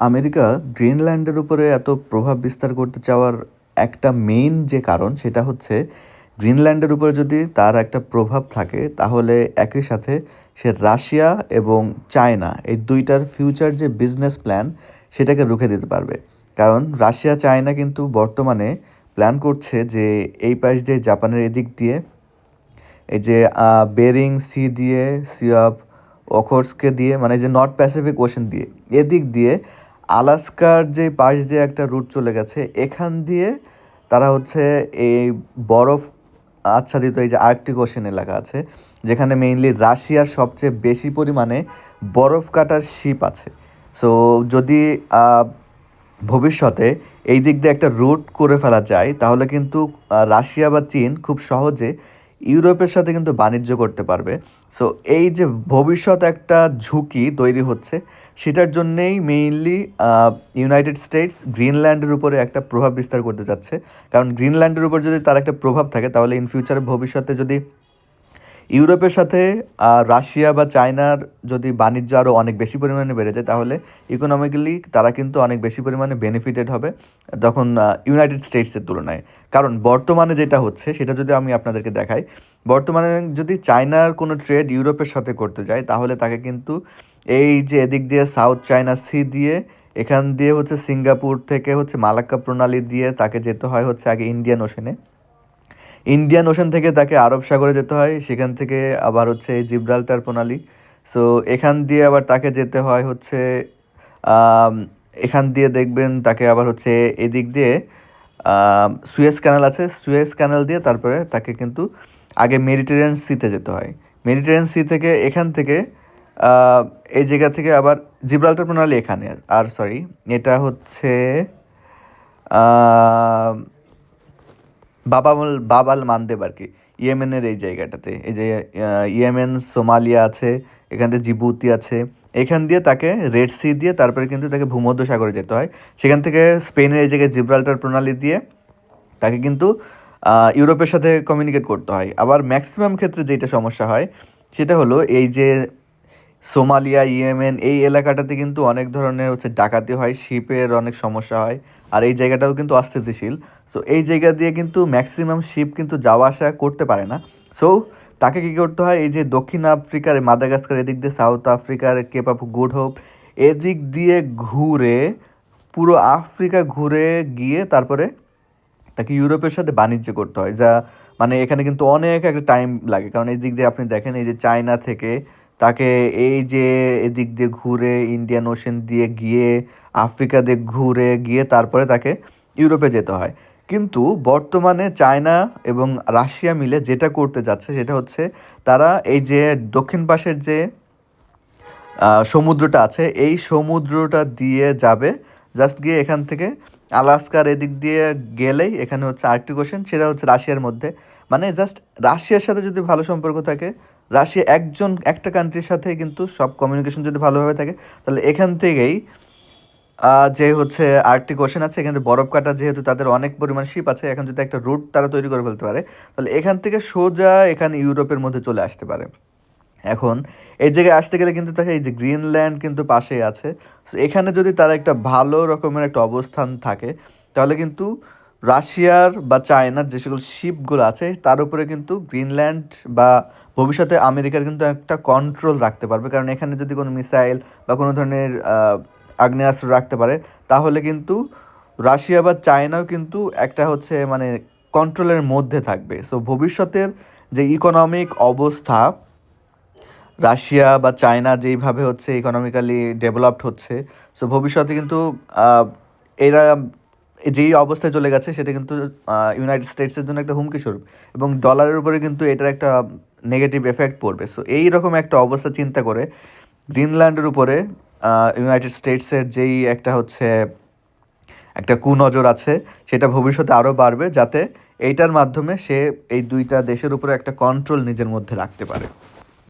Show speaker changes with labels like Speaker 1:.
Speaker 1: America গ্রিনল্যান্ডের উপরে এত প্রভাব বিস্তার করতে চাওয়ার একটা মেইন যে কারণ সেটা হচ্ছে গ্রিনল্যান্ডের উপরে যদি তার একটা প্রভাব থাকে তাহলে একই সাথে সে রাশিয়া এবং চায়না এই দুইটার ফিউচার যে বিজনেস প্ল্যান সেটাকে রুখে দিতে পারবে। কারণ রাশিয়া চায়না কিন্তু বর্তমানে প্ল্যান করছে যে এই পাশ দিয়ে জাপানের এদিক দিয়ে এই যে বেরিং সি দিয়ে সি অফ ওখোটস্কে দিয়ে মানে যে নর্থ প্যাসিফিক ওশেন দিয়ে এদিক দিয়ে আলাস্কার যে পাশ দিয়ে একটা রুট চলে গেছে এখান দিয়ে তারা হচ্ছে এই বরফ আচ্ছাদিত এই যে আর্কটিক ওশেন এলাকা আছে যেখানে মেইনলি রাশিয়ার সবচেয়ে বেশি পরিমাণে বরফ কাটার শিপ আছে। সো যদি ভবিষ্যতে এই দিক দিয়ে একটা রুট করে ফেলা যায় তাহলে কিন্তু রাশিয়া বা চীন খুব সহজে ইউরোপের সাথে কিন্তু বাণিজ্য করতে পারবে। সো এই যে ভবিষ্যৎ একটা ঝুঁকি তৈরি হচ্ছে সেটার জন্যেই মেইনলি ইউনাইটেড স্টেটস গ্রিনল্যান্ডের উপরে একটা প্রভাব বিস্তার করতে যাচ্ছে। কারণ গ্রিনল্যান্ডের উপর যদি তার একটা প্রভাব থাকে তাহলে ইন ফিউচারে ভবিষ্যতে যদি ইউরোপের সাথে রাশিয়া বা চায়নার যদি বাণিজ্য আরও অনেক বেশি পরিমাণে বেড়ে যায় তাহলে ইকোনমিক্যালি তারা কিন্তু অনেক বেশি পরিমাণে বেনিফিটেড হবে তখন ইউনাইটেড স্টেটসের তুলনায়। কারণ বর্তমানে যেটা হচ্ছে সেটা যদি আমি আপনাদেরকে দেখাই, বর্তমানে যদি চায়নার কোনো ট্রেড ইউরোপের সাথে করতে যায় তাহলে তাকে কিন্তু এই যে এদিক দিয়ে সাউথ চায়না সি দিয়ে এখান দিয়ে হচ্ছে সিঙ্গাপুর থেকে হচ্ছে মালাক্কা প্রণালী দিয়ে তাকে যেতে হয় হচ্ছে আগে ইন্ডিয়ান ওশেনে, ইন্ডিয়ান ওশান থেকে তাকে আরব সাগরে যেতে হয়, সেখান থেকে আবার হচ্ছে জিব্রাল্টার প্রণালী। সো এখান দিয়ে আবার তাকে যেতে হয় হচ্ছে আম, এখান দিয়ে দেখবেন তাকে আবার হচ্ছে এদিক দিয়ে সুয়েজ ক্যানাল আছে, সুয়েজ ক্যানাল দিয়ে তারপরে তাকে কিন্তু আগে মেডিটেরিয়ান সিতে যেতে হয়। মেডিটেরিয়ান সি থেকে এখান থেকে আহ, এই জায়গা থেকে আবার জিব্রাল্টার প্রণালী এখানে, আর সরি এটা হচ্ছে বাবাল মানদেব আর কি, ইয়েমেনের এই জায়গাটাতে এই যে ইয়েমেন সোমালিয়া আছে, এখান থেকে জিবুতি আছে, এখান দিয়ে তাকে রেড সি দিয়ে তারপরে কিন্তু তাকে ভূমধ্য সাগরে যেতে হয়। সেখান থেকে স্পেনের এই জায়গায় জিব্রাল্টার প্রণালী দিয়ে তাকে কিন্তু ইউরোপের সাথে কমিউনিকেট করতে হয়। আবার ম্যাক্সিমাম ক্ষেত্রে যেটা সমস্যা হয় সেটা হলো এই যে সোমালিয়া ইয়েমেন এই এলাকাটাতে কিন্তু অনেক ধরনের হচ্ছে ডাকাতি হয়, শিপের অনেক সমস্যা হয়, আর এই জায়গাটাও কিন্তু অস্থিতিশীল। সো এই জায়গা দিয়ে কিন্তু ম্যাক্সিমাম শিপ কিন্তু যাওয়া আসা করতে পারে না। সো তাকে কী করতে হয়, এই যে দক্ষিণ আফ্রিকার মাদাগাস্কার এদিক দিয়ে সাউথ আফ্রিকার কেপ অফ গুড হোপ এদিক দিয়ে ঘুরে পুরো আফ্রিকা ঘুরে গিয়ে তারপরে তাকে ইউরোপের সাথে বাণিজ্য করতে হয়, যা মানে এখানে কিন্তু অনেক একটা টাইম লাগে। কারণ এই দিক দিয়ে আপনি দেখেন এই যে চায়না থেকে তাকে এই যে এদিক দিয়ে ঘুরে ইন্ডিয়ান ওশেন দিয়ে গিয়ে আফ্রিকা দিয়ে ঘুরে গিয়ে তারপরে তাকে ইউরোপে যেতে হয়। কিন্তু বর্তমানে চায়না এবং রাশিয়া মিলে যেটা করতে যাচ্ছে সেটা হচ্ছে তারা এই যে দক্ষিণ পাশের যে সমুদ্রটা আছে এই সমুদ্রটা দিয়ে যাবে, জাস্ট গিয়ে এখান থেকে আলাস্কার এদিক দিয়ে গেলেই এখানে হচ্ছে আর্কটিক ওশেন, সেটা হচ্ছে রাশিয়ার মধ্যে। মানে জাস্ট রাশিয়ার সাথে যদি ভালো সম্পর্ক থাকে, রাশিয়া একটা কান্ট্রির সাথে কিন্তু সব কমিউনিকেশন যদি ভালোভাবে থাকে তাহলে এখান থেকেই যে হচ্ছে আর্কটিক ওশেন আছে এখান থেকে বরফ কাটা, যেহেতু তাদের অনেক পরিমাণ শিপ আছে, এখন যদি একটা রুট তারা তৈরি করে ফেলতে পারে তাহলে এখান থেকে সোজা এখানে ইউরোপের মধ্যে চলে আসতে পারে। এখন এই জায়গায় আসতে গেলে কিন্তু তাকে এই যে গ্রিনল্যান্ড কিন্তু পাশেই আছে। সো এখানে যদি তার একটা ভালো রকমের একটা অবস্থান থাকে তাহলে কিন্তু রাশিয়ার বা চায়নার যে সকল শিপগুলো আছে তার উপরে কিন্তু গ্রিনল্যান্ড বা ভবিষ্যতে আমেরিকার কিন্তু একটা কন্ট্রোল রাখতে পারবে। কারণ এখানে যদি কোনো মিসাইল বা কোনো ধরনের আগ্নেয়াস্ত্র রাখতে পারে তাহলে কিন্তু রাশিয়া বা চায়নাও কিন্তু একটা হচ্ছে মানে কন্ট্রোলের মধ্যে থাকবে। সো ভবিষ্যতের যে ইকোনমিক অবস্থা রাশিয়া বা চায়না যেইভাবে হচ্ছে ইকোনমিক্যালি ডেভেলপড হচ্ছে, সো ভবিষ্যতে কিন্তু এরা যেই অবস্থায় চলে গেছে সেটা কিন্তু ইউনাইটেড স্টেটসের জন্য একটা হুমকি স্বরূপ, এবং ডলারের উপরে কিন্তু এটার একটা নেগেটিভ এফেক্ট পড়বে। সো এই রকম একটা অবস্থা চিন্তা করে গ্রিনল্যান্ডের উপরে ইউনাইটেড স্টেটসের যেই একটা হচ্ছে একটা কুনজর আছে সেটা ভবিষ্যতে আরও বাড়বে, যাতে এইটার মাধ্যমে সে এই দুইটা দেশের উপরে একটা কন্ট্রোল নিজের মধ্যে রাখতে পারে।